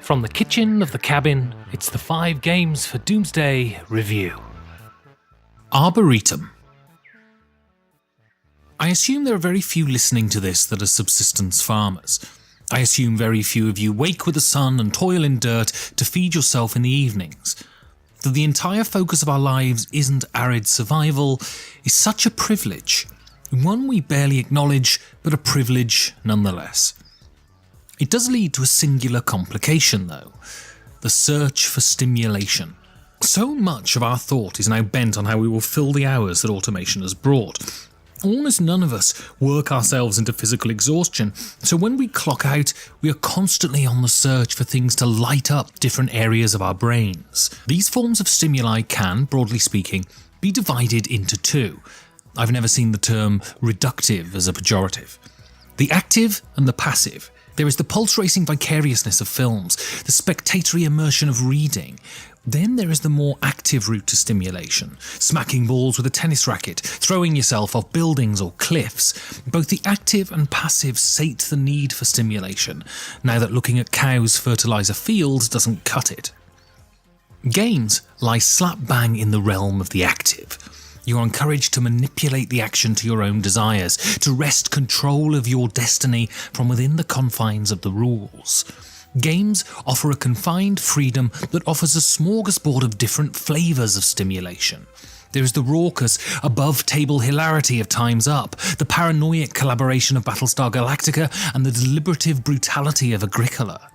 From the kitchen of the cabin, it's the 5 Games for Doomsday review. Arboretum. I assume there are very few listening to this that are subsistence farmers. I assume very few of you wake with the sun and toil in dirt to feed yourself in the evenings. That the entire focus of our lives isn't arid survival is such a privilege, one we barely acknowledge, but a privilege nonetheless. It does lead to a singular complication though, the search for stimulation. So much of our thought is now bent on how we will fill the hours that automation has brought. Almost none of us work ourselves into physical exhaustion, so when we clock out, we are constantly on the search for things to light up different areas of our brains. These forms of stimuli can, broadly speaking, be divided into 2. I've never seen the term reductive as a pejorative. The active and the passive. There is the pulse-racing vicariousness of films, the spectatory immersion of reading. Then there is the more active route to stimulation, smacking balls with a tennis racket, throwing yourself off buildings or cliffs. Both the active and passive sate the need for stimulation, now that looking at cows fertilise a field doesn't cut it. Games lie slap bang in the realm of the active. You are encouraged to manipulate the action to your own desires, to wrest control of your destiny from within the confines of the rules. Games offer a confined freedom that offers a smorgasbord of different flavours of stimulation. There is the raucous, above-table hilarity of Time's Up, the paranoiac collaboration of Battlestar Galactica, and the deliberative brutality of Agricola.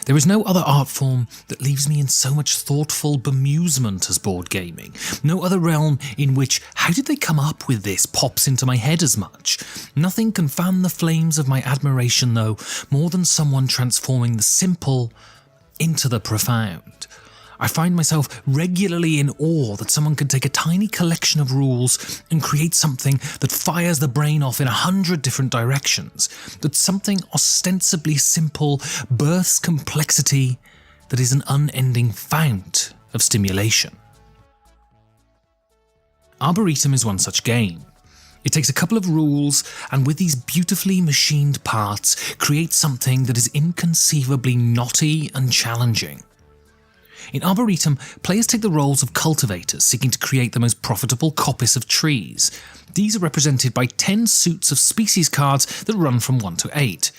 There is no other art form that leaves me in so much thoughtful bemusement as board gaming. No other realm in which "how did they come up with this" pops into my head as much. Nothing can fan the flames of my admiration though, more than someone transforming the simple into the profound. I find myself regularly in awe that someone can take a tiny collection of rules and create something that fires the brain off in 100 different directions, that something ostensibly simple births complexity that is an unending fount of stimulation. Arboretum is one such game. It takes a couple of rules and with these beautifully machined parts creates something that is inconceivably knotty and challenging. In Arboretum, players take the roles of cultivators seeking to create the most profitable coppice of trees. These are represented by 10 suits of species cards that run from 1 to 8.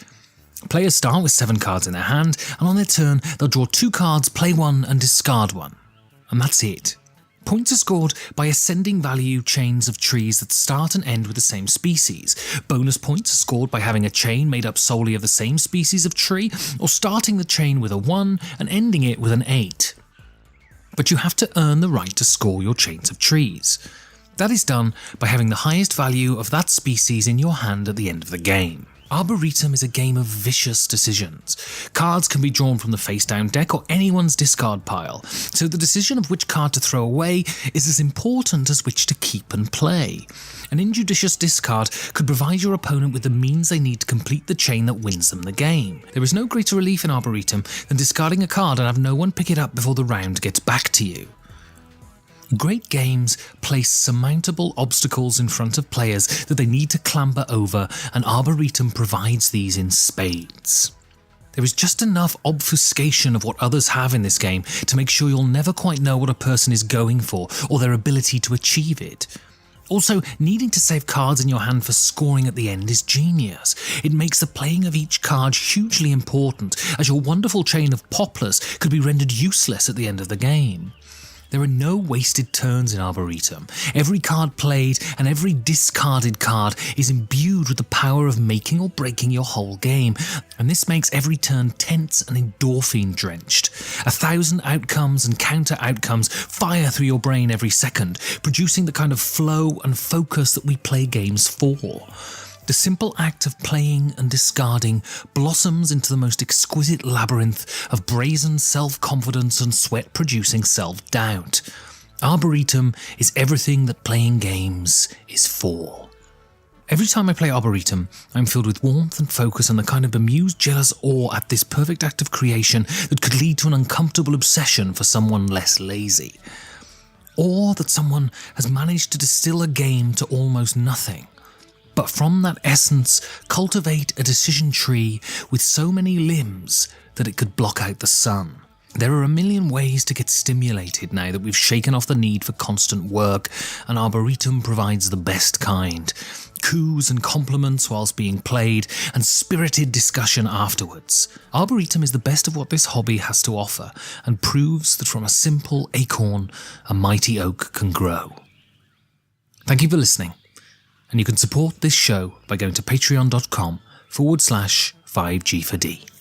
Players start with 7 cards in their hand, and on their turn they'll draw 2 cards, play 1 and discard 1. And that's it. Points are scored by ascending value chains of trees that start and end with the same species. Bonus points are scored by having a chain made up solely of the same species of tree, or starting the chain with a 1 and ending it with an 8. But you have to earn the right to score your chains of trees. That is done by having the highest value of that species in your hand at the end of the game. Arboretum is a game of vicious decisions. Cards can be drawn from the face-down deck or anyone's discard pile, so the decision of which card to throw away is as important as which to keep and play. An injudicious discard could provide your opponent with the means they need to complete the chain that wins them the game. There is no greater relief in Arboretum than discarding a card and have no one pick it up before the round gets back to you. Great games place surmountable obstacles in front of players that they need to clamber over, and Arboretum provides these in spades. There is just enough obfuscation of what others have in this game to make sure you'll never quite know what a person is going for or their ability to achieve it. Also, needing to save cards in your hand for scoring at the end is genius. It makes the playing of each card hugely important, as your wonderful chain of poplars could be rendered useless at the end of the game. There are no wasted turns in Arboretum. Every card played and every discarded card is imbued with the power of making or breaking your whole game, and this makes every turn tense and endorphin-drenched. 1,000 outcomes and counter-outcomes fire through your brain every second, producing the kind of flow and focus that we play games for. The simple act of playing and discarding blossoms into the most exquisite labyrinth of brazen self-confidence and sweat-producing self-doubt. Arboretum is everything that playing games is for. Every time I play Arboretum, I'm filled with warmth and focus and the kind of bemused, jealous awe at this perfect act of creation that could lead to an uncomfortable obsession for someone less lazy. Or that someone has managed to distill a game to almost nothing. But from that essence, cultivate a decision tree with so many limbs that it could block out the sun. There are a million ways to get stimulated now that we've shaken off the need for constant work, and Arboretum provides the best kind. Coos and compliments whilst being played, and spirited discussion afterwards. Arboretum is the best of what this hobby has to offer, and proves that from a simple acorn, a mighty oak can grow. Thank you for listening, and you can support this show by going to patreon.com/5G4D.